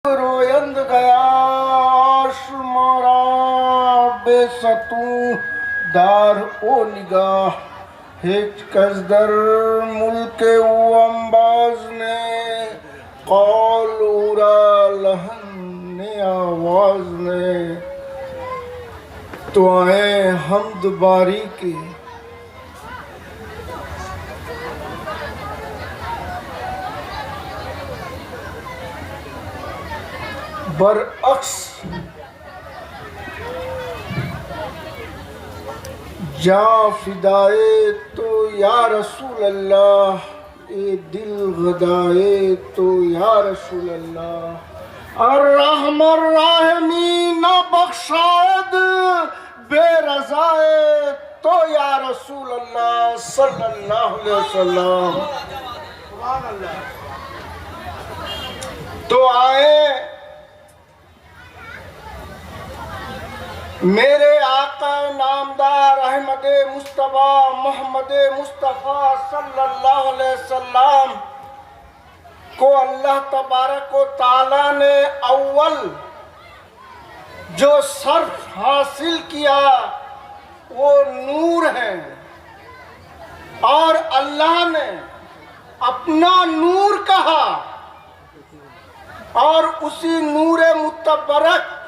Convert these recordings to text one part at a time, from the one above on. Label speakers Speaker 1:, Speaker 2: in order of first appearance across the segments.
Speaker 1: रोयंद गया शुमारा बेसतू दार ओ निगाह हिच कसदर मुल्के अंबाज ने कौलूरा लहन ने आवाज ने तो आए हमद बारी की बरअक्स जा फिदाए तो या रसूल अल्लाह ए दिल गदाए तो या रसूल अल्लाह अर्रहमर राहिमीन बख्शाद बेरज़ाए तो या रसूल अल्लाह सल्लल्लाहु अलैहि वसल्लम। सुभान अल्लाह। तो आए मेरे आका नामदार अहमद मुस्तफ़ा मोहम्मद मुस्तफ़ा सल्लल्लाहु अलैहि वसल्लम को अल्लाह तबारक व तआला ने अव्वल जो सर्फ हासिल किया वो नूर है और अल्लाह ने अपना नूर कहा और उसी नूर मुतबरक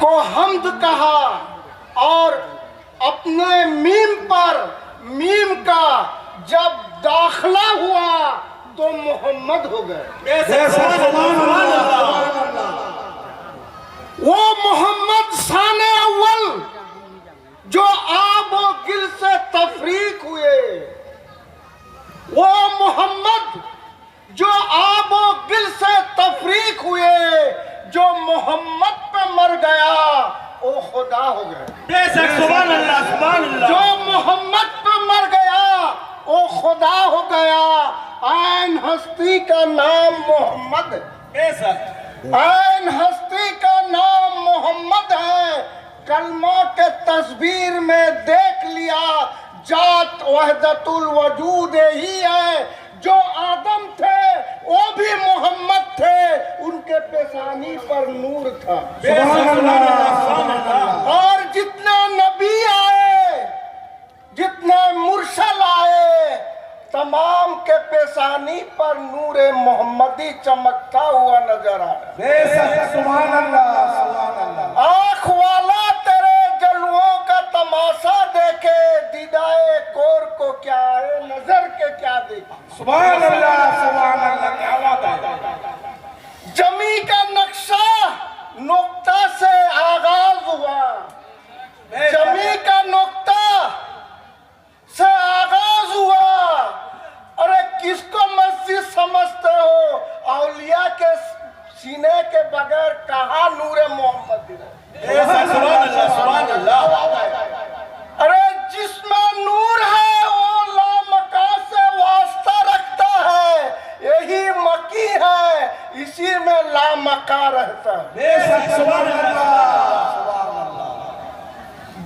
Speaker 1: को हम्द कहा और अपने मीम का जब दाखला हुआ तो मोहम्मद हो गए। वो मोहम्मद शाने अव्वल जो आब व गिल से तफरीक हुए, वो मोहम्मद जो आब व गिल से तफरीक हुए, जो मोहम्मद पे मर गया वो खुदा हो गया।
Speaker 2: सुभान अल्लाह, सुभान अल्लाह।
Speaker 1: जो मोहम्मद पे मर गया वो खुदा हो गया। ऐन हस्ती का नाम मोहम्मद है, ऐन हस्ती का नाम मोहम्मद है। कलमा के तस्वीर में देख लिया जात वहदतुल वजूद ही है। जो आदम थे वो भी मोहम्मद थे, उनके पेशानी पर नूर था। और जितने नबी आए, जितने मुरसल आए, तमाम के पेशानी पर नूरे मोहम्मदी चमकता हुआ नजर आ रहा। आँख वाला तेरे जलवों का तमाशा देखे, दीदाए कोर को क्या है, नजर के क्या देखे।
Speaker 2: सुभान अल्लाह, सुभान अल्लाह। क्या बात है।
Speaker 1: जमी का नक्शा नुक्ता से आगाज हुआ, जमी का नुक्ता से आगाज हुआ। अरे किसको मस्जिद समझते हो? औलिया के सीने के बगैर कहाँ नूरे मोहम्मद है।
Speaker 2: सुभान अल्लाह।
Speaker 1: अरे जिसमें नूर है वो लामका से वास्ता रखता है, यही मकी है, इसी में लामका रहता है।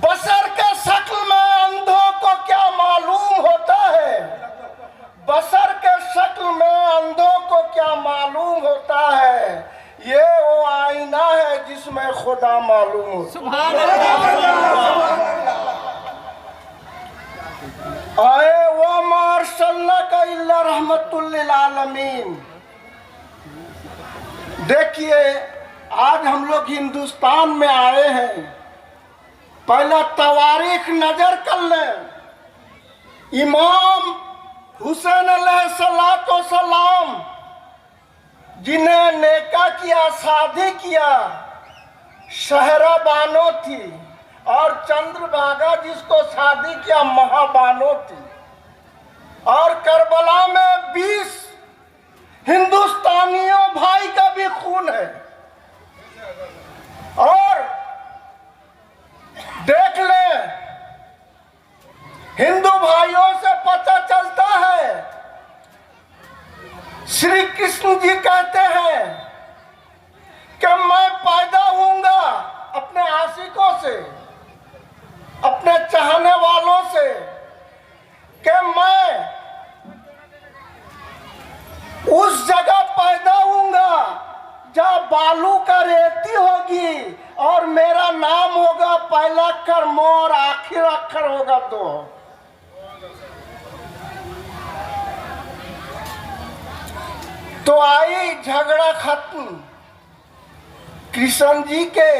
Speaker 1: बसर के शक्ल में अंधों को क्या मालूम होता है, बसर के शक्ल में अंधों को क्या मालूम होता है। ये वो आईना है जिसमें खुदा मालूम होता आए। वो मार्शल्ला का इल्ला रहमतुल लिल आलमीन। देखिए आज हम लोग हिंदुस्तान में आए हैं, पहला तवारीख नजर कर लें। इमाम हुसैन अलैहिस्सलातो सलाम जिन्हें नेका किया, शादी किया, शहरा बानो थी, और चंद्रभागा जिसको शादी किया महाबानो थी। और करबला में 20 हिंदुस्तानियों भाई का भी खून है। और देख ले हिंदू भाइयों से पता चलता है, श्री कृष्ण जी कहते हैं कि मैं पैदा होऊंगा अपने आशिकों से, अपने चाहने वालों से, कि मैं उस जगह बालू का रेती होगी और मेरा नाम होगा पहला अक्षर मो और आखिर अक्षर होगा दो। तो आई झगड़ा खत्म। कृष्ण जी के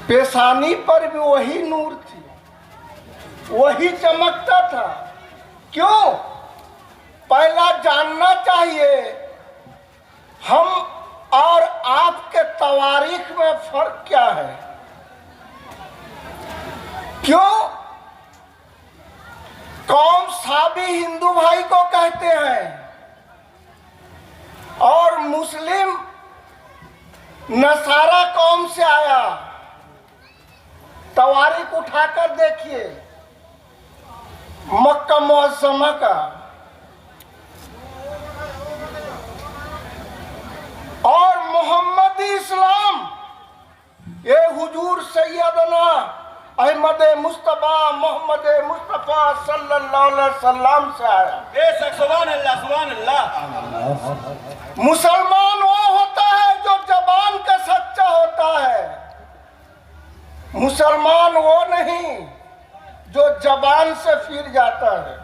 Speaker 1: पेशानी पर भी वही नूर थी, वही चमकता था। क्यों? पहला जानना चाहिए हम और आपके तवारीख में फर्क क्या है। क्यों? कौम साबी हिंदू भाई को कहते हैं और मुस्लिम नसारा कौम से आया। तवारीख उठाकर देखिए मक्का मुअज़्ज़मा का, और मोहम्मदी इस्लाम ये हुजूर सैयदना अहमद मुस्तफा मोहम्मद मुस्तफा सल्लल्लाहु अलैहि वसल्लम से आया।
Speaker 2: बेशक, सुभान अल्लाह, सुभान अल्लाह।
Speaker 1: मुसलमान वो होता है जो जबान का सच्चा होता है, मुसलमान वो नहीं जो जबान से फिर जाता है।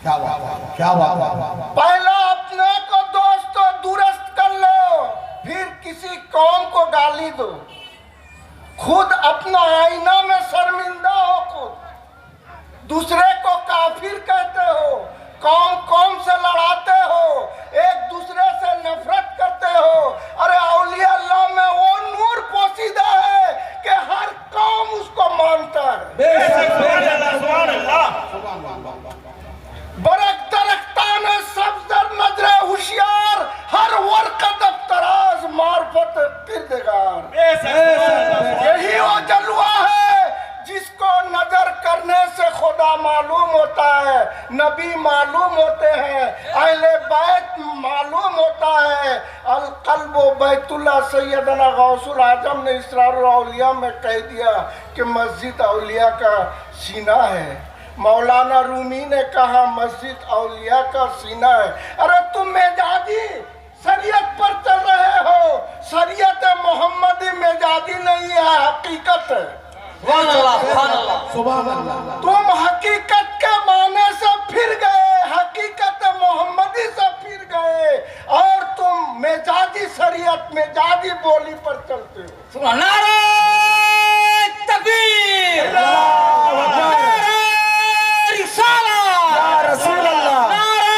Speaker 3: क्या बात, क्या बात।
Speaker 1: पहला अपने को दोस्तों दुरुस्त कर लो, फिर किसी कौम को गाली दो। खुद अपना आईना में शर्मिंदा हो, खुद दूसरे को काफिर कहते हो, कौम कौम से लड़ाते हो, एक दूसरे से नफरत करते हो। अरे औलिया अल्लाह में वो नूर पोशीदा है कि हर कौम उसको मानता है।
Speaker 2: बेशक, सुभान अल्लाह, सुभान अल्लाह।
Speaker 1: बरक दरख्तान सब्ज़र नजरे होशियार, हर वरकत तराज मार्फत किरदगार। यही वो जलवा है जिसको नजर करने से खुदा मालूम होता है, नबी मालूम होते हैं, अहले बैत मालूम होता है। अल कल्ब बैतुल्लाह सैयदना गौसुल आजम ने इसरारुल औलिया में कह दिया कि मस्जिद औलिया का सीना है। मौलाना रूमी ने कहा मस्जिद औलिया का सीना है। अरे तुम मेजाजी शरीयत पर चल रहे हो, शरीयत मोहम्मदी मेजाजी नहीं है, हकीकत है।
Speaker 3: सुभान अल्लाह।
Speaker 1: तुम हकीकत के माने से फिर गए, हकीकत मोहम्मदी से फिर गए और तुम मेजाजी शरीयत मेजाजी बोली पर चलते हो।
Speaker 4: नारे तकबीर, नारे रिसाला,
Speaker 3: या रसूल अल्लाह,
Speaker 4: नारे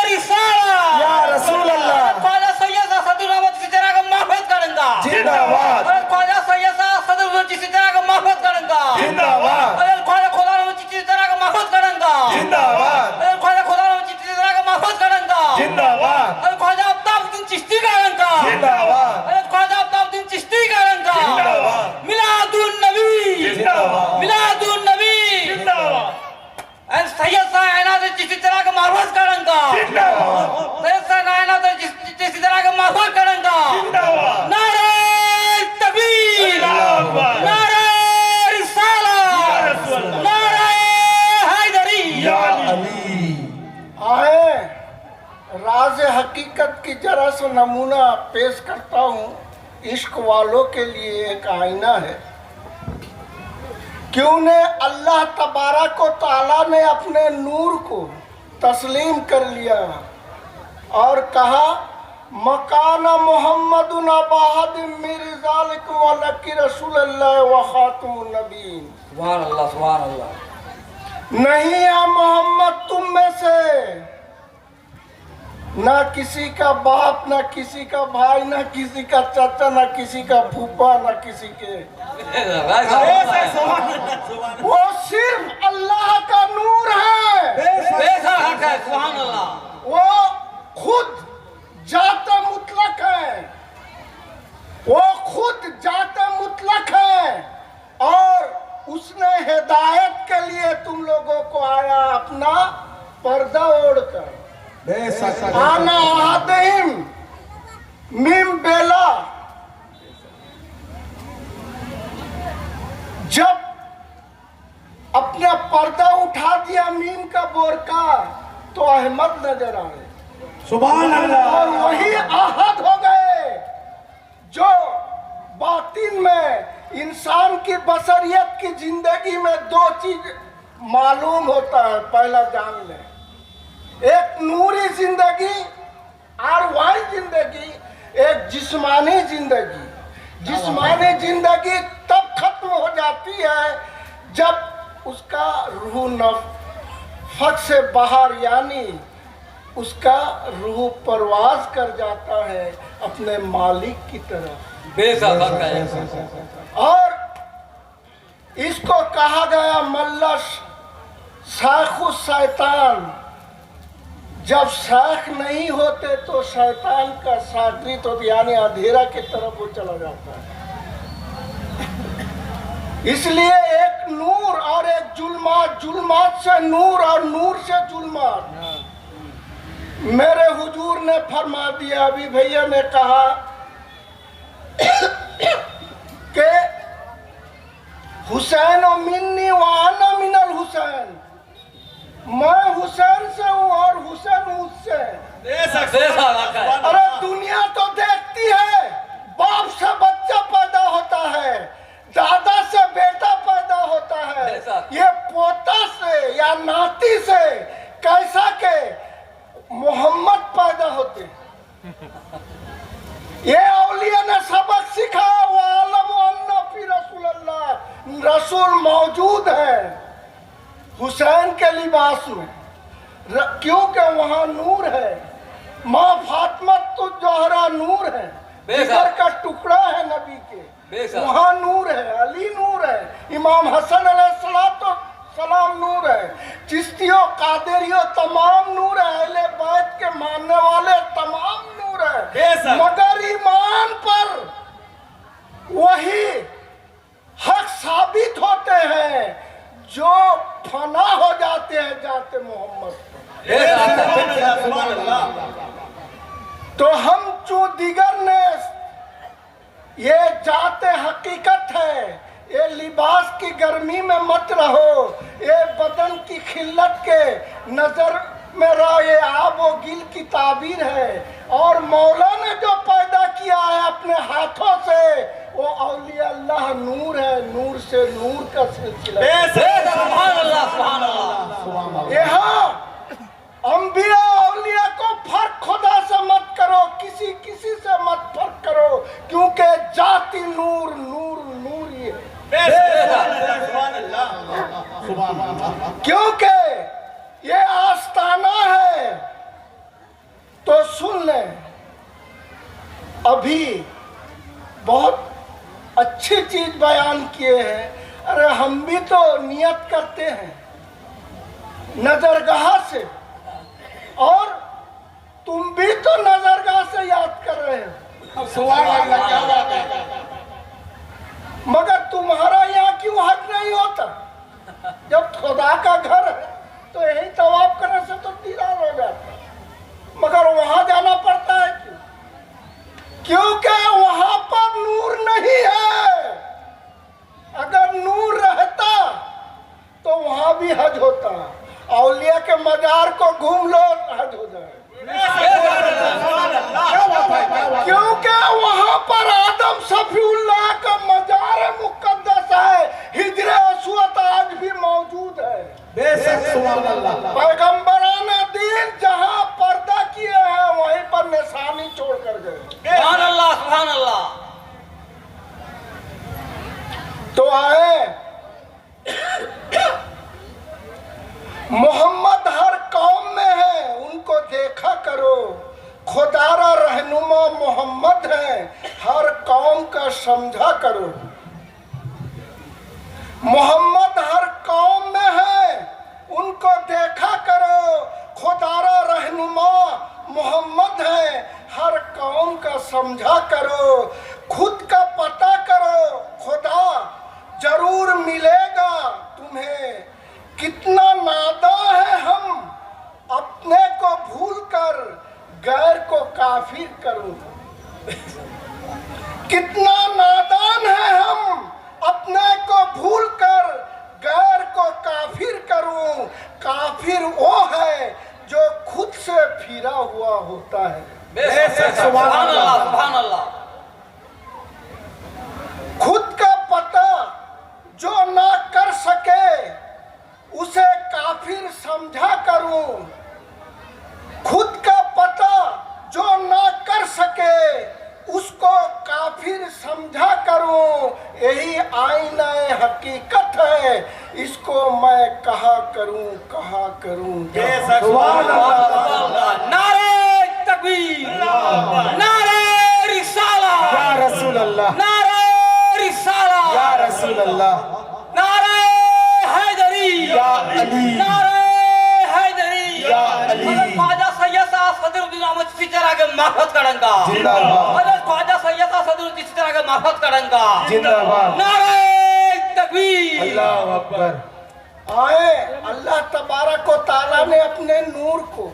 Speaker 4: रिसाला,
Speaker 3: या रसूल अल्लाह।
Speaker 4: ख्वाजा सैयद सदर रहमत की तरह का महबत करेंगे
Speaker 3: जिंदाबाद,
Speaker 4: और ख्वाजा सैयद सदर रहमत की तरह का महबत करेंगे
Speaker 3: जिंदाबाद,
Speaker 4: और ख्वाजा खुदा रहमत की तरह का महबत करेंगे
Speaker 3: जिंदाबाद,
Speaker 4: और ख्वाजा खुदा रहमत की तरह का महबत करेंगे
Speaker 3: जिंदाबाद,
Speaker 4: और ख्वाजा अफ्ताबुद्दीन चिश्ती करेंगे
Speaker 3: जिंदाबाद,
Speaker 4: और ख्वाजा अफ्ताबुद्दीन चिश्ती करेंगे
Speaker 3: जिंदाबाद,
Speaker 4: मिलादुन नबी,
Speaker 3: जिंदाबाद,
Speaker 4: मिलादुन नबी,
Speaker 3: जिंदाबाद,
Speaker 4: सैयद साहब जिस तरह का महबत करेंगे सैयद साहब जिस तरह का महबत करेंगे।
Speaker 3: जिंदाबाद,
Speaker 4: नारे तकबीर, नारे रिसाला, नारे हैदरी।
Speaker 3: या अली।
Speaker 1: आए राज हकीकत की जरा सा नमूना पेश करता हूँ। इश्क वालों के लिए एक आईना है। क्यों ने अल्लाह तबारक व तआला ने अपने नूर को तस्लीम कर लिया और कहा मकाना मोहम्मदुन अबाहद मिर्जालिक व लकी रसूलुल्लाह व खातमुन नबीन।
Speaker 4: सुभान अल्लाह, सुभान अल्लाह।
Speaker 1: नहीं है मोहम्मद तुम में से ना किसी का बाप, ना किसी का भाई, ना किसी का चाचा, ना किसी का फूफा, ना किसी के, वो सिर्फ अल्लाह का नूर है।
Speaker 4: सुभान अल्लाह।
Speaker 1: वो खुद जाते मुतलक है, वो खुद जाते मुतलक है और उसने हिदायत के लिए तुम लोगों को आया अपना पर्दा ओढ़कर। आना आदिम मिम बेला, जब अपना पर्दा उठा दिया मीम का बोरका तो अहमद नजर आए।
Speaker 3: सुभान अल्लाह।
Speaker 1: और वही आहद हो गए जो बातिन में इंसान की बशरियत की जिंदगी में दो चीज मालूम होता है, पहला जान ले, एक नूरी जिंदगी आरवाही जिंदगी, एक जिस्मानी जिंदगी। जिस्मानी जिंदगी तब खत्म हो जाती है जब उसका रूह नफ्स से बाहर, यानी उसका रूह परवाज कर जाता है अपने मालिक की तरफ।
Speaker 4: बेशक
Speaker 1: और इसको कहा गया मल्लस शाखु शैतान। जब शाख नहीं होते तो शैतान का शागिर्द होता, यानी अंधेरा की तरफ वो चला जाता है। इसलिए एक नूर और एक जुल्मात, जुल्मात से नूर और नूर से जुल्मात। मेरे हुजूर ने फरमा दिया, अभी भैया ने कहा कि हुसैन और मिन्नी वाना मिनल हुसैन, मैं हुसैन से हूँ और हुसैन मुझसे। अरे दुनिया तो देखती है, बाप से बच्चा पैदा होता है, दादा से बेटा पैदा होता है, ये पोता से या नाती से कैसा के मोहम्मद पैदा होते हैं। ये औलिया ने सबक सिखाया, वो आलम अन्ना फी रसूलल्लाह, रसूल मौजूद है हुसैन के लिबास में, क्योंकि वहाँ नूर है। माँ फातिमा तो जोहरा नूर है, जिगर का टुकड़ा है नबी के, वहाँ नूर है। अली नूर है, इमाम हसन अलैहिस्सलाम नूर है, चिश्तियों कादरियों तमाम नूर है, अहले बैत के मानने वाले तमाम नूर है। मगर ईमान पर वही हक साबित होते हैं जो फना हो जाते हैं जाते मोहम्मद तो हम जो दिगर ने ये जाते हकीकत है, ये लिबास की गर्मी में मत रहो, ये बदन की खिल्लत के नजर में रहो, ये आबो गिल की ताबीर है। और मौला ने जो पैदा किया है अपने हाथों से, वो औलिया अल्लाह नूर है, नूर से नूर का सिलसिला। यहाँ अंबिया औलिया को फर्क खुदा से मत करो, किसी किसी से मत फर्क करो, क्योंकि जाति नूर नूर नूर ही है। क्योंकि ये आस्ताना है। तो सुन लें, अभी बहुत अच्छी चीज बयान किए हैं। अरे हम भी तो नियत करते हैं नजरगाह से, और तुम भी तो नजरगाह से याद कर रहे हो। मगर तुम्हारा यहाँ क्यों हज नहीं होता? जब खुदा का घर है तो यही तवाफ करने से तो दीदार हो जाता है, मगर वहां जाना पड़ता है क्यों? क्योंकि वहां पर नूर नहीं है। अगर नूर रहता तो वहां भी हज होता। औलिया के मजार को घूम लो, हज हो जाए। क्योंकि वहां पर आदम सफीउल्लाह का मजार मुकद्दस है, हिजरे असवद आज भी मौजूद है। पैगंबराना दीन जहां पर्दा किए हैं वहीं पर निशानी छोड़ कर गए।
Speaker 4: सुभान अल्लाह, सुभान अल्लाह।
Speaker 1: तो आए, मोहम्मद हर कौम में है, उनको देखा करो। खुदारा रहनुमा मोहम्मद है, हर कौम का समझा करो। मोहम्मद हर कौम में है, उनको देखा करो। खुदारा रहनुमा मोहम्मद है, हर कौम का समझा करो। खुद का पता करो, खुदा जरूर मिलेगा तुम्हें। कितना नादा है हम, अपने को भूल कर गैर को काफिर करूं। कितना नादान है हम, अपने को भूल कर गैर को काफिर करूं। काफिर वो है जो खुद से फिरा हुआ होता है।
Speaker 4: सुभान अल्लाह, सुभान अल्लाह।
Speaker 1: खुद का पता जो ना कर सके उसे काफिर समझा करूं, खुद का पता जो ना कर सके उसको काफिर समझा करूं, यही आईना हकीकत है, इसको मैं कहा करूं।
Speaker 4: नारे तकबीर, नारे रिसाला,
Speaker 2: या रसूल अल्लाह,
Speaker 4: नारे रिसाला,
Speaker 2: या रसूल अल्लाह,
Speaker 4: नारे हैदरी,
Speaker 2: या अली,
Speaker 4: नारे हैदरी,
Speaker 2: या अली।
Speaker 4: हज़रत ख्वाजा सैयद साहब सदरुद्दीन अहमद चिश्ती चरा के मार्फत करेंगा।
Speaker 2: जिंदाबाद।
Speaker 4: हज़रत ख्वाजा सैयद साहब सदरुद्दीन चिश्ती चरा के मार्फत करेंगा।
Speaker 2: जिंदाबाद।
Speaker 4: नारे तकबीर,
Speaker 2: अल्लाह अकबर।
Speaker 1: आए अल्लाह तबारक व तआला ने अपने नूर को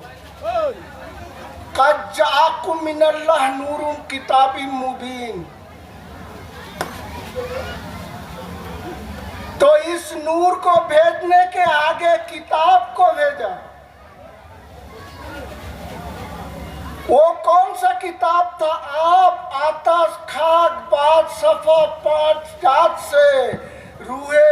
Speaker 1: कद जाअकुम मिनल्लाह नूरुन किताबिम मुबीन, तो इस नूर को भेजने के आगे किताब को भेजा। वो कौन सा किताब था? आप, आताश, खाक, बात, सफा, पांच जात से रूहे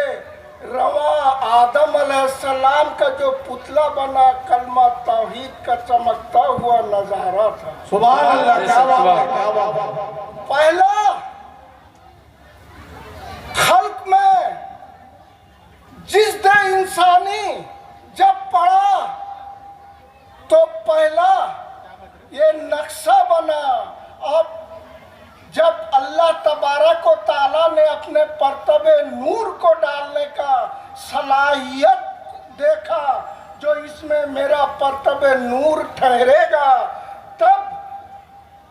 Speaker 1: रवा आदम अलैहिस्सलाम का जो पुतला बना, कलमा तौहीद का चमकता हुआ नजारा था।
Speaker 2: सुभान अल्लाह, क्या बात है, क्या बात है।
Speaker 1: पहला खल्क में जिस्द इंसानी जब पड़ा तो पहला ये नक्शा बना। अब जब अल्लाह तबारक व तआला ने अपने परतबे नूर को डालने का सलाहियत देखा, जो इसमें मेरा परतबे नूर ठहरेगा, तब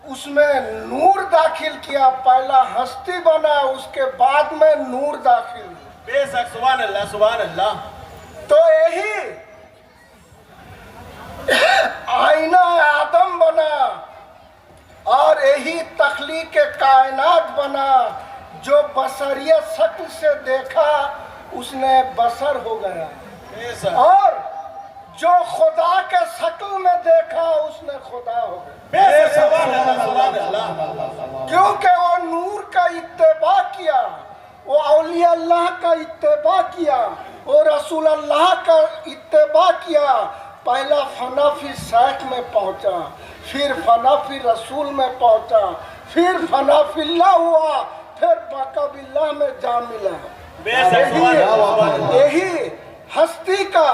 Speaker 1: उसमें नूर दाखिल किया। पहला हस्ती बना, उसके बाद में नूर दाखिल।
Speaker 3: बेशक, सुभान अल्लाह, सुभान अल्लाह।
Speaker 1: तो यही आईना आदम बना और यही तख्लीक कायनात बना। जो बसरियत शक्ल से देखा उसने बसर हो गया,
Speaker 3: बेशक,
Speaker 1: और जो खुदा के शक्ल में देखा उसने खुदा हो गया,
Speaker 3: बेशक, सुभान अल्लाह, सुभान अल्लाह।
Speaker 1: क्योंकि वो नूर का इत्तेबा किया, वो औलिया अल्लाह का इत्तेबा किया, वो रसूल अल्लाह का इत्तेबा किया। पहला फना फिर शैख में पहुंचा, फिर फना फिर रसूल में पहुंचा, फिर फना फिल्लाह हुआ, फिर बाका बिल्लाह में जा मिला।
Speaker 3: बेशक, सुभान अल्लाह, सुभान अल्लाह।
Speaker 1: यही हस्ती का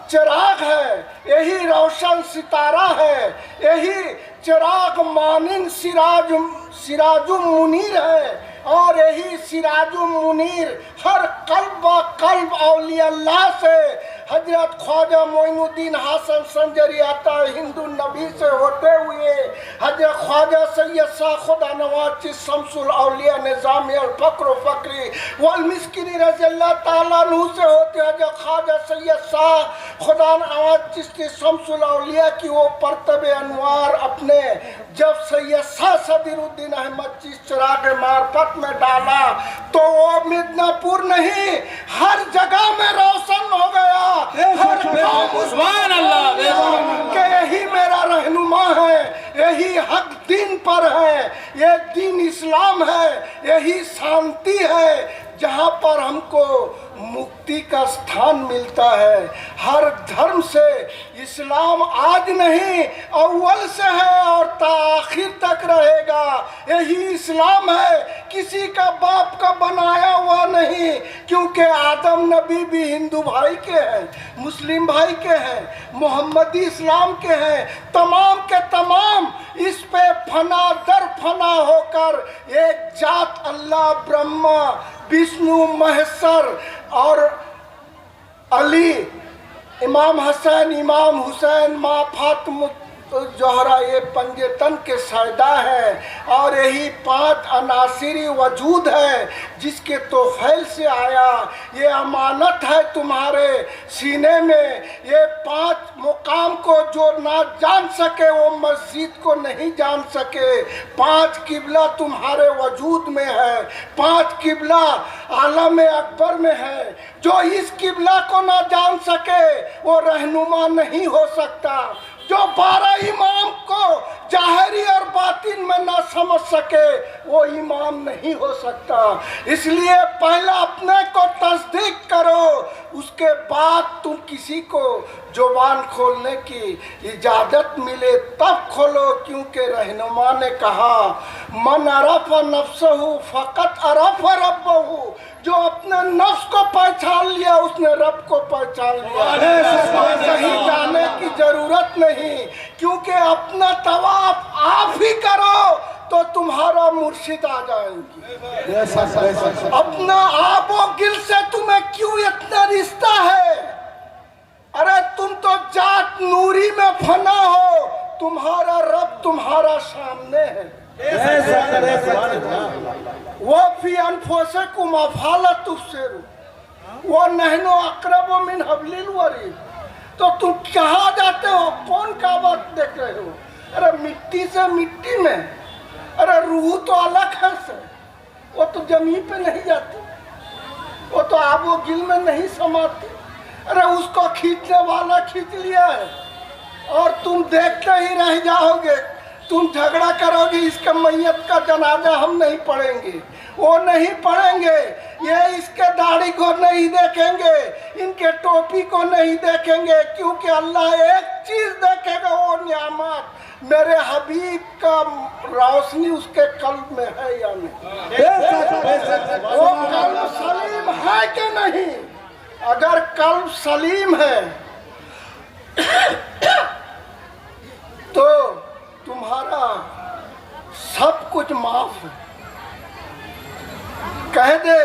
Speaker 1: चिराग है, यही रोशन सितारा है, यही चिराग मानिन सिराजुम मुनीर है, और यही सिराजुम मुनीर हर कल्ब व कल्ब औलिया अल्लाह से, हजरत ख्वाजा मोइनुद्दीन हासन संजरी आता हिंदू नबी से होते हुए हजरत ख्वाजा सैयद शाह खुदा नवाज चिश्ती शम्सुल औलिया निज़ामी अल फक्र फक्री वल मिस्किनी रज़ी अल्लाह ताला अन्हु से होते हजरत ख्वाजा सैयद शाह खुदा नवाज चिश्ती शम्सुल औलिया की वो परतबे अनवार अपने जब सैयद शाह सदरुद्दीन अहमद चिश्ती चिराग मार्फत में डाला, तो वो मिदनापुर नहीं हर जगह में रोशन हो गया। हर गाँव
Speaker 4: सुभान अल्लाह,
Speaker 1: कि यही मेरा रहनुमा है, यही हक दीन पर है, ये दीन इस्लाम है, यही शांति है जहाँ पर हमको मुक्ति का स्थान मिलता है। हर धर्म से इस्लाम आज नहीं अव्वल से है और ता आखिर तक रहेगा। यही इस्लाम है, किसी का बाप का बनाया हुआ नहीं, क्योंकि आदम नबी भी हिंदू भाई के हैं, मुस्लिम भाई के हैं, मोहम्मदी इस्लाम के हैं, तमाम के तमाम इस पे फना दर फना होकर एक जात अल्लाह ब्रह्मा विष्णु महेश्वर और अली, इमाम हसन, इमाम हुसैन, माँ फातिमा ज़हरा, ये पंजे तन के सैदा है, और यही पांच अनासिरी वजूद है जिसके तोफैल से आया। ये अमानत है तुम्हारे सीने में। ये पांच मुकाम को जो ना जान सके वो मस्जिद को नहीं जान सके। पांच किबला तुम्हारे वजूद में है, पांच किबला आलम अकबर में है। जो इस किबला को ना जान सके वो रहनुमा नहीं हो सकता। जो 12 इमाम को जाहिरी और बातिन में ना समझ सके वो इमाम नहीं हो सकता। इसलिए पहला अपने को तस्दीक करो, उसके बाद तुम किसी को जुबान खोलने की इजाज़त मिले तब खोलो। क्योंकि रहनुमा ने कहा मन अरफ नफ्सहु फ़क़त अरफ रब्बहु, जो अपने नफ्स को पहचान लिया उसने रब को पहचान लिया। कहीं जाने की जरूरत नहीं, क्योंकि अपना तवाफ आप ही करो तो तुम्हारा मुर्शिद आ जाएंगे। अपना आबो गिल से तुम्हें क्यों इतना रिश्ता है? अरे तुम तो जात नूरी में फना हो, तुम्हारा रब तुम्हारा सामने है। वो फी अनफुसिकुम अफालत तुबसिरू वो नहनो अक़रब मिन हब्लिल वरीद। तो तुम कहाँ जाते हो? कौन का बात देख रहे हो? अरे मिट्टी से मिट्टी में, अरे रूह तो अलग है से, वो तो जमीन पे नहीं जाती, वो तो आबो गिल में नहीं समाती। अरे उसको खींचने वाला खींच लिया है और तुम देखते ही रह जाओगे। तुम झगड़ा करोगे इसके मैयत का जनाजा हम नहीं पढ़ेंगे, वो नहीं पढ़ेंगे, ये इसके दाढ़ी को नहीं देखेंगे, इनके टोपी को नहीं देखेंगे, क्योंकि अल्लाह एक चीज देखेगा, वो नियामत मेरे हबीब का रोशनी उसके कल्ब में है या नहीं। वो कल्ब सलीम है कि नहीं? अगर कल्ब सलीम है तो तुम्हारा सब कुछ माफ है। कह दे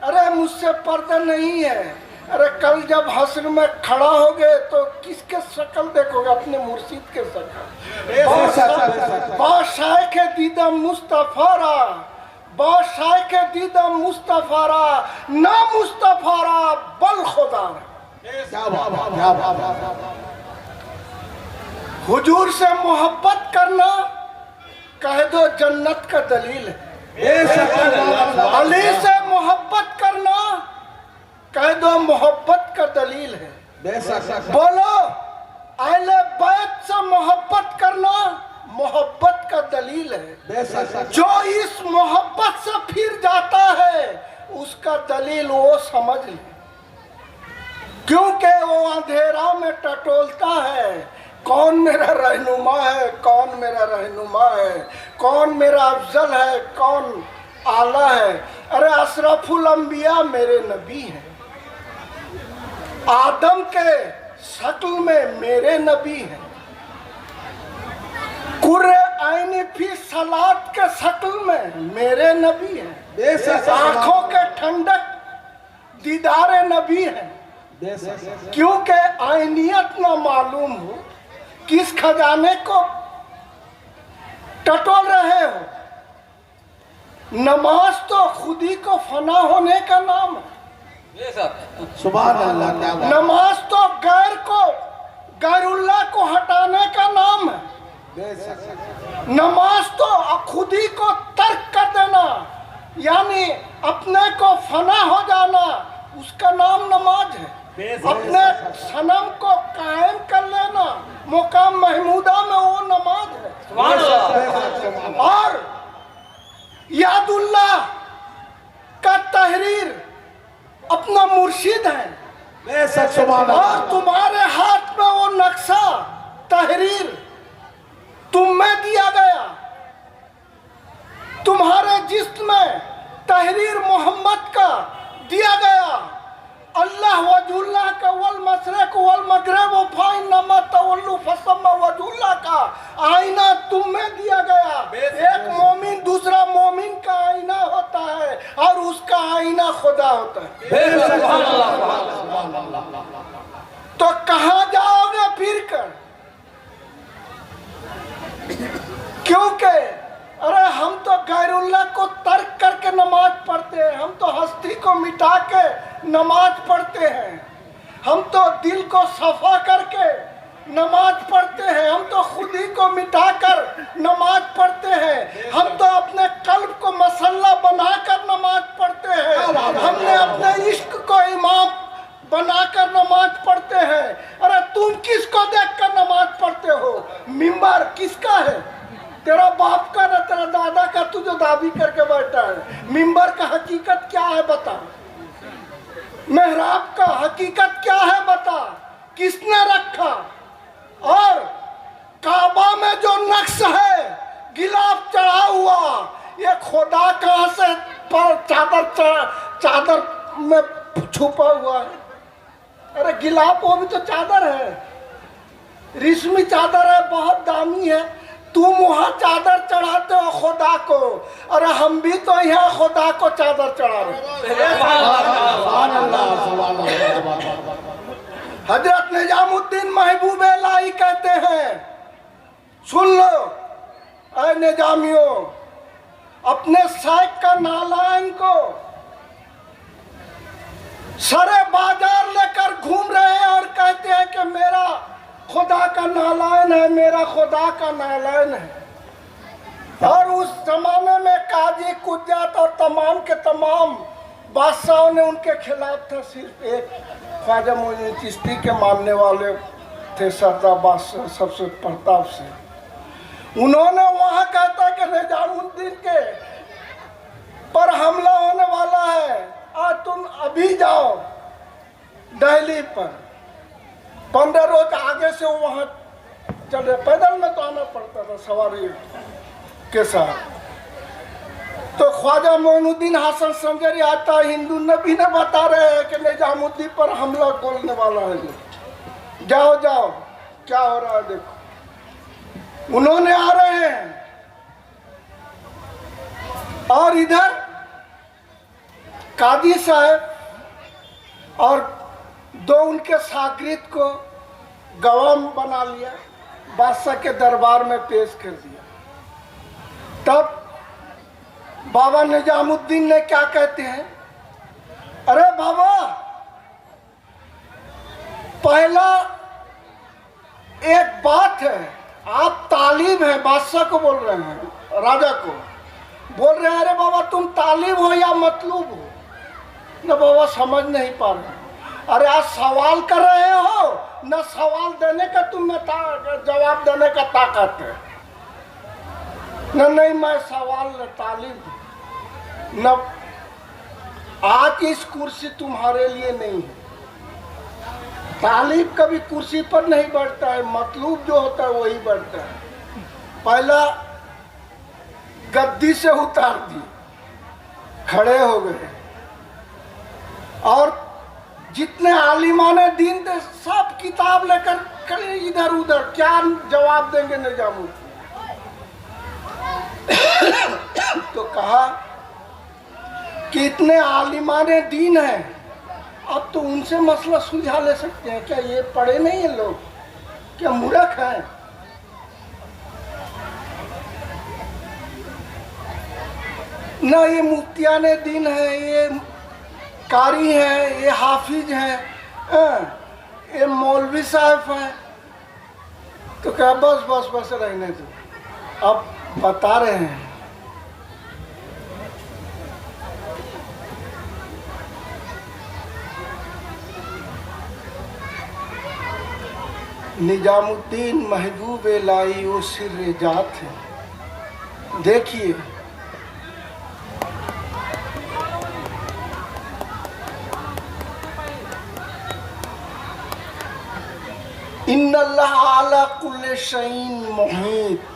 Speaker 1: अरे मुझसे पर्दा नहीं है, अरे कल जब हश्र में खड़ा होगे तो किसके शक्ल देखोगे? अपने मुर्शिद के शक्ल। बाशाइख दीदा मुस्तफारा, बाशाइख दीदा मुस्तफारा, ना मुस्तफारा बल खुदा। हुजूर से मोहब्बत करना कह दो जन्नत का दलील है। अली से मोहब्बत करना कह दो मोहब्बत का दलील है। बोलो अहले बैत से मोहब्बत करना मोहब्बत का दलील है। जो इस मोहब्बत से फिर जाता है उसका दलील वो समझ ले, क्योंकि वो अंधेरा में टटोलता है कौन मेरा रहनुमा है, कौन मेरा रहनुमा है, कौन मेरा अफजल है, कौन आला है। अरे अशरफुल अंबिया मेरे नबी हैं, आदम के शक्ल में मेरे नबी हैं, कुर्रे आईनी फी सलात के शक्ल में मेरे नबी हैं, आंखों के ठंडक दीदार नबी हैं। क्योंकि आईनियत ना मालूम हो किस खजाने को टटोल रहे हो। नमाज तो खुदी को फना होने का नाम है।
Speaker 2: सुभान अल्लाह।
Speaker 1: नमाज तो गैर को गैरुल्लाह को हटाने का नाम है। नमाज तो खुदी को तर्क कर देना, यानी अपने को फना हो जाना, उसका नाम नमाज है। अपने सनम को कायम कर लेना मुकाम महमूदा में वो नमाज है। और यादुल्लाह का तहरीर अपना मुर्शिद है, और तुम्हारे हाथ में वो नक्शा तहरीर तुम्हें दिया गया, तुम्हारे जिस्म में तहरीर मोहम्मद का दिया गया। अल्लाह वजुल्लाह का वल मशरिक वल मगरिब फाइन नमा तवल्लु फसम्मा वजुल्लाह का आईना तुम्हें दिया गया। एक मोमिन दूसरा मोमिन का आईना होता है और उसका आईना खुदा होता है। तो कहाँ जाओगे फिर कर? क्योंकि अरे हम तो गैरुल्लाह को तर्क करके नमाज पढ़ते हैं, हम तो हस्ती को मिटा के नमाज पढ़ते हैं, हम तो दिल को सफा करके नमाज पढ़ते हैं, हम तो खुदी को मिटाकर नमाज पढ़ते हैं, हम तो अपने कल्ब को मसल्ला बनाकर नमाज पढ़ते हैं, हमने अपने इश्क को इमाम बनाकर नमाज पढ़ते हैं। अरे तुम किसको देखकर नमाज पढ़ते हो? किसका है? तेरा बाप का ना तेरा दादा का, तू जो दावी करके बैठा है। मिंबर का हकीकत क्या है बता, मेहराब का हकीकत क्या है बता, किसने रखा? और काबा में जो नक्श है गिलाफ चढ़ा हुआ, ये खुदा कहाँ से पर चादर में छुपा हुआ है? अरे गिलाफ वो भी तो चादर है, रेशमी चादर है, बहुत दामी है। तुम वहां चादर चढ़ाते हो खुदा को, अरे हम भी तो यहाँ खुदा को चादर चढ़ा रहे। हजरत निजामुद्दीन महबूब इलाही कहते हैं, सुन लो ऐ निजामियों, अपने शाइख का नालायन को सरे बाजार लेकर घूम रहे हैं और कहते हैं कि मेरा खुदा का नालायन है, मेरा खुदा का नालायन है। और उस जमाने में काजी कुज्जात और तमाम के तमाम बादशाहों ने उनके खिलाफ था। सिर्फ एक ख्वाजा मोइनुद्दीन चिश्ती के मानने वाले थे, सरदार बादशाह सबसे प्रताप से। उन्होंने वहां कहता कि निजामुद्दीन के पर हमला होने वाला है, आज तुम अभी जाओ दिल्ली पर। 15 रोज आगे से वहां चले, पैदल में तो आना पड़ता था सवारी के साथ। तो ख्वाजा मोइनुद्दीन हसन संजरी आता हिंदू नबी ने बता रहे हैं कि निजामुद्दीन पर हमला बोलने वाला है, जाओ जाओ क्या हो रहा है देखो। उन्होंने आ रहे हैं और इधर कादी साहब और दो उनके शागिर्द को गवाह बना लिया, बादशाह के दरबार में पेश कर दिया। तब बाबा निजामुद्दीन ने क्या कहते हैं, अरे बाबा पहला एक बात है, आप तालिब हैं, बादशाह को बोल रहे हैं, राजा को बोल रहे हैं, अरे बाबा तुम तालिब हो या मतलूब हो? न बाबा समझ नहीं पा रहे। अरे आज सवाल कर रहे हो, न सवाल देने का तुम्हें जवाब देने का ताकत है। न नहीं मैं सवाल न तालिब न, आज इस कुर्सी तुम्हारे लिए नहीं है। तालिब कभी कुर्सी पर नहीं बैठता है, मतलूब जो होता है वही बैठता है। पहला गद्दी से उतार दी, खड़े हो गए और जितने आलिमाने दीन थे सब किताब लेकर खड़े इधर उधर, क्या जवाब देंगे निजामुद्दीन? तो कहा कि इतने आलिमाने दीन हैं, अब तो उनसे मसला सुलझा ले सकते हैं क्या? ये पढ़े नहीं है लोग, क्या मूर्ख हैं? ना ये मुफ्तियाने दीन है, ये कारी हैं, ये हाफिज हैं, ये मौलवी साहब हैं। तो क्या बस बस बस रहने दो। अब बता रहे हैं निजामुद्दीन महबूब इलाही वो सिर जात है। देखिए इन्नल्लाह अला कुल्ले शैइन मुहीत,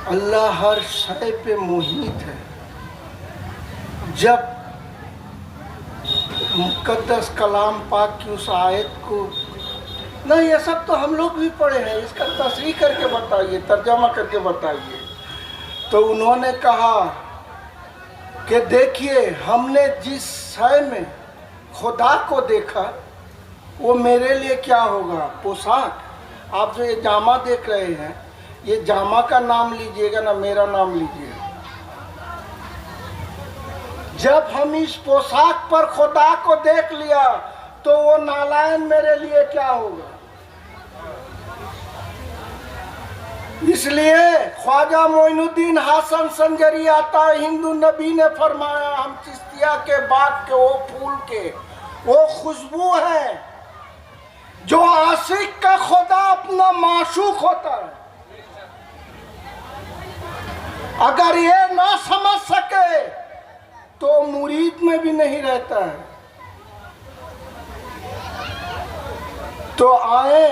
Speaker 1: अल्लाह हर शय पे मुहीत है। जब मुक़द्दस कलाम पाक की उस आयत को, नहीं ये सब तो हम लोग भी पढ़े हैं, इसका तस्रीह करके बताइए, तर्जमा करके बताइए। तो उन्होंने कहा कि देखिए हमने जिस शय में खुदा को देखा वो मेरे लिए क्या होगा, पोशाक। आप जो ये जामा देख रहे हैं, ये जामा का नाम लीजिएगा ना मेरा नाम लीजिएगा। जब हम इस पोशाक पर खुदा को देख लिया तो वो नालायन मेरे लिए क्या होगा। इसलिए ख्वाजा मोइनुद्दीन हसन संजरी आता हिंदू नबी ने फरमाया, हम चिश्तिया के बाग के वो फूल के वो खुशबू है जो आशिक का खुदा अपना माशूक होता है, अगर ये ना समझ सके तो मुरीद में भी नहीं रहता है। तो आए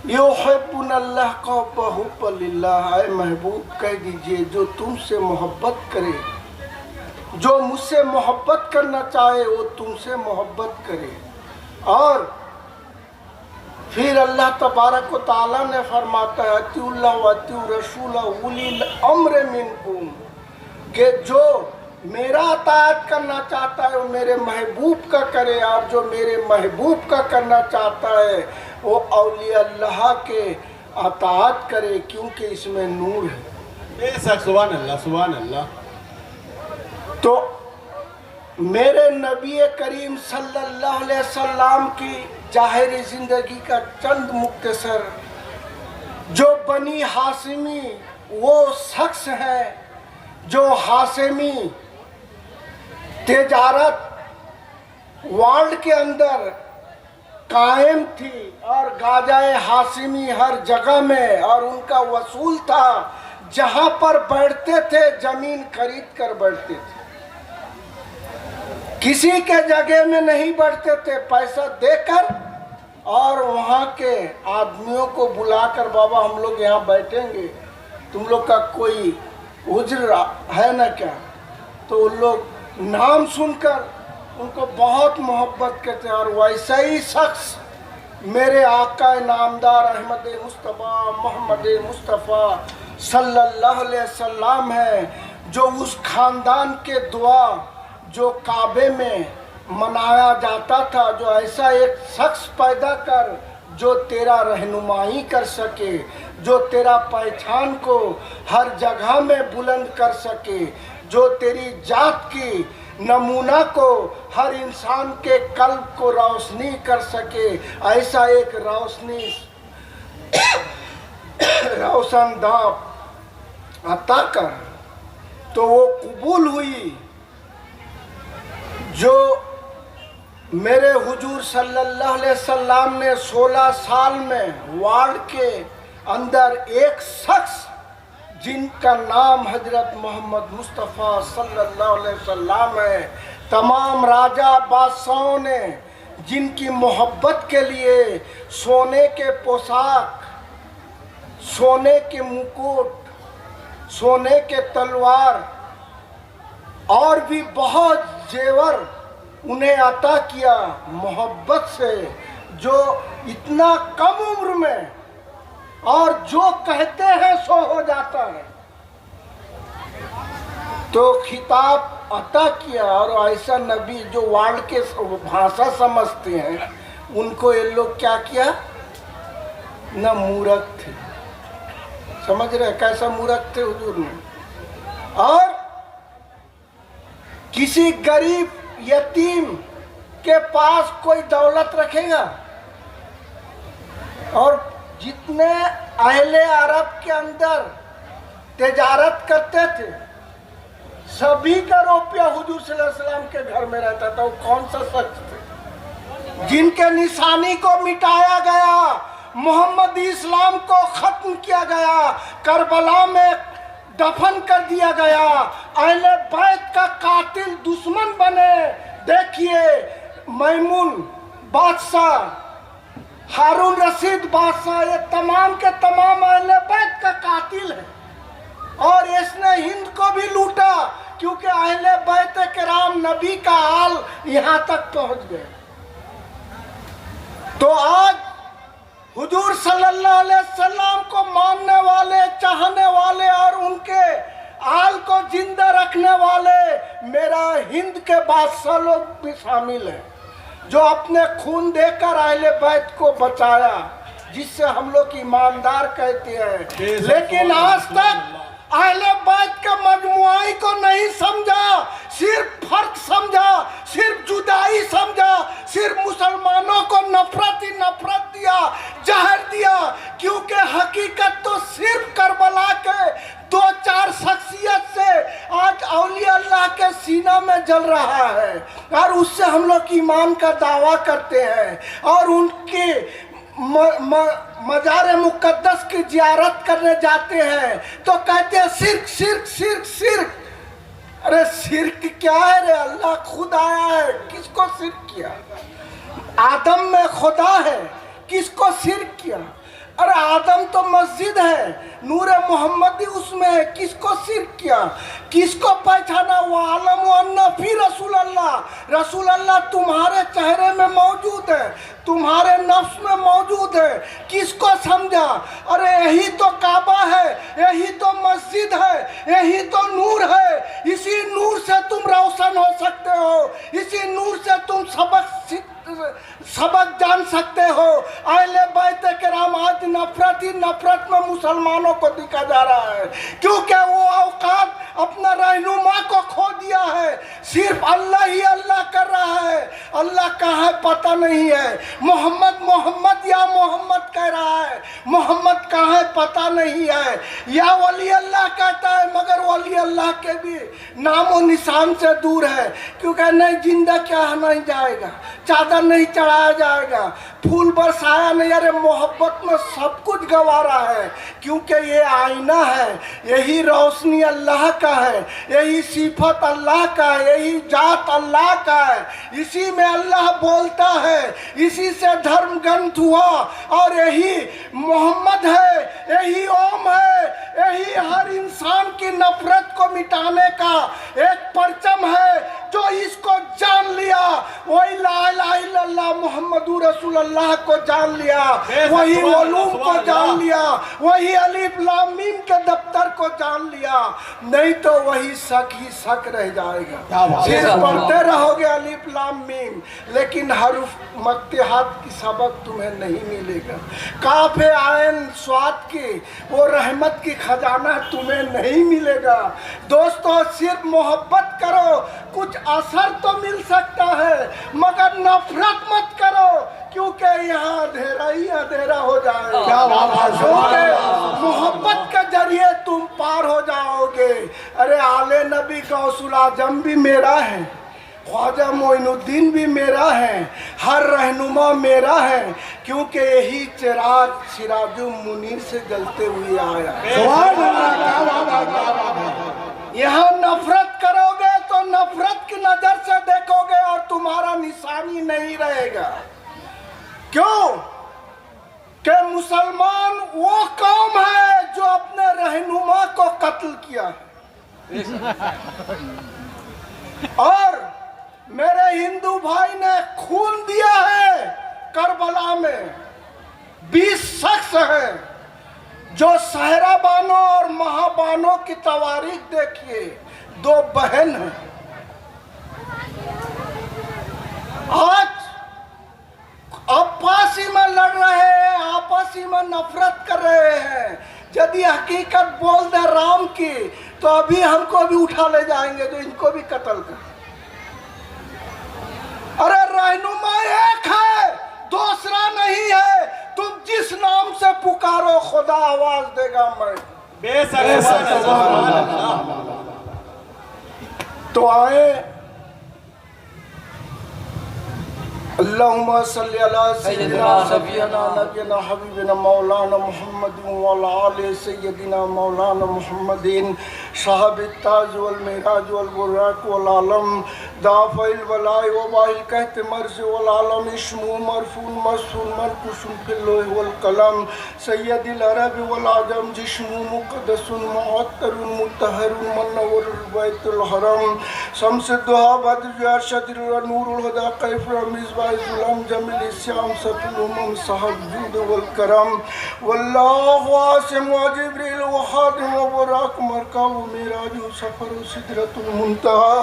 Speaker 1: युहिब्बुन अल्लाह का बहुब्बलिल्लाह, आए महबूब कह दीजिए जो तुमसे मोहब्बत करे, जो मुझसे मोहब्बत करना चाहे वो तुमसे मोहब्बत करे। और फिर अल्लाह तबारक व तआला ने फरमाता है अतिउल्लाह व अतिउ रसूला उलिल अम्र मिनकुम, कि जो मेरा अताअत करना चाहता है वो मेरे महबूब का करे, और जो मेरे महबूब का करना चाहता है वो औलिया अल्लाह के अताअत करे, क्योंकि इसमें नूर है।
Speaker 3: बेशक सुभान अल्लाह सुभान अल्लाह।
Speaker 1: तो मेरे नबी करीम सल्लल्लाहु अलैहि वसल्लम की जाहिरी जिंदगी का चंद मुख्तसर, जो बनी हाशिमी वो शख्स है जो हाशिमी तिजारत वर्ल्ड के अंदर कायम थी, और गाजाए हाशिमी हर जगह में, और उनका वसूल था, जहां पर बैठते थे जमीन खरीद कर बैठते थे, किसी के जगह में नहीं बैठते थे, पैसा देकर और वहाँ के आदमियों को बुलाकर बाबा हम लोग यहाँ बैठेंगे, तुम लोग का कोई उज्र है ना क्या। तो उन लोग नाम सुनकर उनको बहुत मोहब्बत करते हैं। और वैसा ही शख्स मेरे आका नामदार अहमद मुस्तफ़ा मोहम्मद मुस्तफ़ा सल्लल्लाहु अलैहि वसल्लम है, जो उस खानदान के दुआ जो काबे में मनाया जाता था, जो ऐसा एक शख्स पैदा कर जो तेरा रहनुमाई कर सके, जो तेरा पहचान को हर जगह में बुलंद कर सके, जो तेरी जात की नमूना को हर इंसान के कल्ब को रोशनी कर सके, ऐसा एक रोशनी रोशनदान अता कर। तो वो कबूल हुई जो मेरे हुजूर सल्लल्लाहु अलैहि वसल्लम ने 16 साल में वार्ड के अंदर एक शख्स जिनका नाम हजरत मोहम्मद मुस्तफ़ा सल्लल्लाहु अलैहि वसल्लम है, तमाम राजा बादशाहों ने जिनकी मोहब्बत के लिए सोने के पोशाक, सोने के मुकुट, सोने के तलवार और भी बहुत जेवर उन्हें अता किया मोहब्बत से, जो इतना कम उम्र में और जो कहते हैं सो हो जाता है। तो खिताब अता किया, और ऐसा नबी जो वर्ल्ड के भाषा समझते हैं उनको ये लोग क्या किया, न मूर्ख थे, समझ रहे कैसा मूर्ख थे हुजूर ने। और किसी गरीब यतीम के पास कोई दौलत रखेगा, और जितने अहले अरब के अंदर तिजारत करते थे सभी का रुपया हुजूर सल्लल्लाहु अलैहि वसल्लम के घर में रहता था। वो कौन सा शख्स थे जिनके निशानी को मिटाया गया, मोहम्मदी इस्लाम को खत्म किया गया, करबला में दफन कर दिया गया, अहले बैत का कातिल दुश्मन बने। देखिए मैमून बादशाह, हारून रशीद बादशाह, ये तमाम के तमाम अहले बैत का कातिल है, और इसने हिंद को भी लूटा, क्योंकि अहले बैत किराम नबी का हाल यहाँ तक पहुँच गए। तो आज हुजूर सल्लल्लाहु अलैहि वसल्लम को मानने वाले, चाहने वाले और उनके आल को जिंदा रखने वाले मेरा हिंद के बादशाह लोग भी शामिल हैं, जो अपने खून देकर अहले बैत को बचाया, जिससे हम लोग ईमानदार कहते हैं। लेकिन आज तक अहले बैत के मजमुआई को नहीं समझा, सिर्फ फर्क समझा, सिर्फ जुदाई समझा, सिर्फ मुसलमानों को नफरत ही नफरत दिया, जहर दिया। क्योंकि हकीकत तो सिर्फ करबला के 2-4 शख्सियत से आज औलिया अल्लाह के सीना में जल रहा है और उससे हम लोग ईमान का दावा करते हैं और उनके मज़ार मुक़द्दस की जियारत करने जाते हैं तो कहते हैं शिर्क शिर्क शिर्क शिर्क। अरे शिर्क क्या है रे? अल्लाह खुद आया है, किसको शिर्क किया? आदम में खुदा है, किसको शिर्क किया? अरे आदम तो मस्जिद है, नूर मोहम्मदी उसमें है, किसको शिर्क किया? किसको पहचाना? वो आलम व अन्ना फी रसूल अल्लाह, रसूल अल्लाह तुम्हारे चेहरे में मौजूद है, तुम्हारे नफ्स में मौजूद है, किसको समझा? अरे यही तो काबा है, यही तो मस्जिद है, यही तो नूर है, इसी नूर से तुम रोशन हो सकते हो, इसी नूर से तुम सबक जान सकते हो। अहले बैत किराम आज नफरत ही नफरत में मुसलमानों को दिखा जा रहा है, क्योंकि वो औकात अपना रहनुमा को खो दिया है, सिर्फ अल्लाह ही अल्लाह कर रहा है, अल्लाह कहाँ है पता नहीं है, मोहम्मद मोहम्मद या मोहम्मद कह रहा है, मोहम्मद कहाँ है पता नहीं है, या वली अल्लाह कहता है मगर वली अल्लाह के भी नामो निशान से दूर है, क्योंकि नहीं जिंदा क्या नहीं जाएगा, चादर नहीं चढ़ाया जाएगा, फूल बरसाया नहीं। अरे मोहब्बत में सब कुछ गवारा है, क्योंकि ये आईना है, यही रोशनी अल्लाह का है, यही सिफत अल्लाह का है, यही जात अल्लाह का है, इसी में अल्लाह बोलता है, इसी से धर्म ग्रंथ हुआ और यही मोहम्मद है, यही ओम है, यही हर इंसान की नफरत को मिटाने का एक परचम है। जो इसको जान लिया वही ला इलाहा इल्लल्लाह मुहम्मदुर रसूलुल्लाह को जान लिया, वही उलूम को जान लिया, वही अलिफ लाम मीम के दफ्तर को जान लिया, नहीं तो वही शक ही शक रह जाएगा। सिर्फ पढ़ते रहोगे अलिफ लाम मीम, लेकिन हरूफ मक्तिहात की सबक तुम्हें नहीं मिलेगा। काफे आयन स्वाद की वो रहमत की खजाना तुम्हें नहीं मिलेगा। दोस्तों सिर्फ मोहब्बत करो, कुछ असर तो मिल सकता है, मगर नफरत मत करो, क्योंकि यहाँ अंधेरा ही अंधेरा हो जाएगा। क्योंकि मोहब्बत के जरिए तुम पार हो जाओगे। अरे आले नबी गौसुल आजम भी मेरा है, ख्वाजा मोइनुद्दीन भी मेरा है, हर रहनुमा मेरा है, क्योंकि यही चिराग सिराजुल मुनीर से जलते हुए आया। यहाँ नफरत करोगे तो नफरत की नजर से देखोगे और तुम्हारा निशानी नहीं रहेगा। क्यों? कि मुसलमान वो कौम है जो अपने रहनुमा को कत्ल किया है, और मेरे हिंदू भाई ने खून दिया है करबला में। 20 शख्स हैं जो सहरा बानो और महाबानो की तवारीख देखिए, 2 बहन हैं। आज आपसी में लड़ रहे हैं, आपसी में नफरत कर रहे हैं। यदि हकीकत बोल दे राम की तो अभी हमको भी उठा ले जाएंगे, तो इनको भी कत्ल कर। अरे रहनुमा एक है, दूसरा नहीं है। तुम जिस नाम से पुकारो खुदा आवाज देगा। मैं तो आए अल्लाहुम्मा सल्ली अला सय्यिदिना नबियना हबीबिना मौलाना मुहम्मद व अला आलि सय्यिदिना मौलाना मुहम्मदिन साहिब ताज वल मिराज वल बुराक वल आलम दाफिल वलाई व बाइल कहते मर्ज वल आलम इस्मु मरफून मसफून मनकुशुन फिल लोह वल कलम सय्यदिल अरब वल आजम जिस्मु मुक़द्दसुन मुअत्तरुन मुतहहरुन मनव्वरुल बैतुल हरम शम्स दुहा बद्र अरशद नूरुल हुदा कैफ मिज़बाह जुलम जमील श्याम सफिल उमम साहब जूद वल करम वल्लाहु आसिम व जिब्रील व खादिम व बुराक मरकाम मिराज सफर सिदरतुल मुंतहा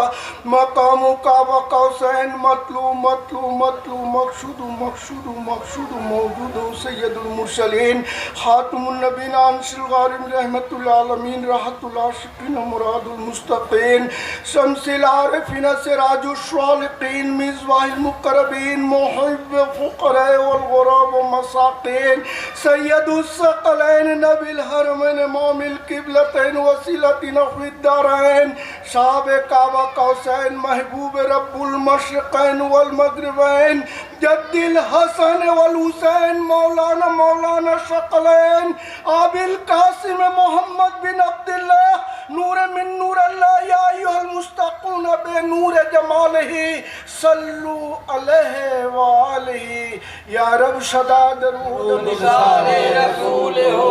Speaker 1: मकाम काबा कौसैन मतलू मतलू मतलू मकसूद मकसूद मकसूद मौजूद सैयदुल मुरसलीन खातमुन नबीन अंशुल गारिम रहमतुल आलमीन राहतुल आशिकीन मुरादुल मुस्तकीन शम्सिल आरिफीन सिराजुल स्वालिकीन मिज़बाहुल मुक़र्रबीन मुहिब फुक़रा वल गुराब मसाकीन सैयदुस सकलैन नबिल हरमैन मामिल क़िबलतैन वसीलतिन नफ़िद्दारैन साहब काबा कौसैन महबूब रब्बुल मशरिक़ैन वल मग़रिबैन जद्दिल हसन वल हुसैन मौलाना शकलैन आबिल कासिम मोहम्मद बिन अब्दुल्लाह नूर मिन नूर अल्लाह या अय्युहल मुस्तक़ून बे नूर जमालिही सल्लू अलैहि व आलिही या रब सदा दरूद
Speaker 4: निसारे रसूल हो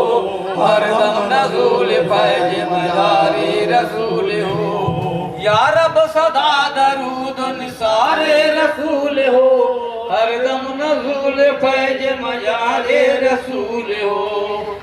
Speaker 4: हरदम नज़ूल फैज मदारे रसूल हो या रब सदा दरूद निसारे रसूल हो हरदम नज़ूल फैज मदारे रसूल हो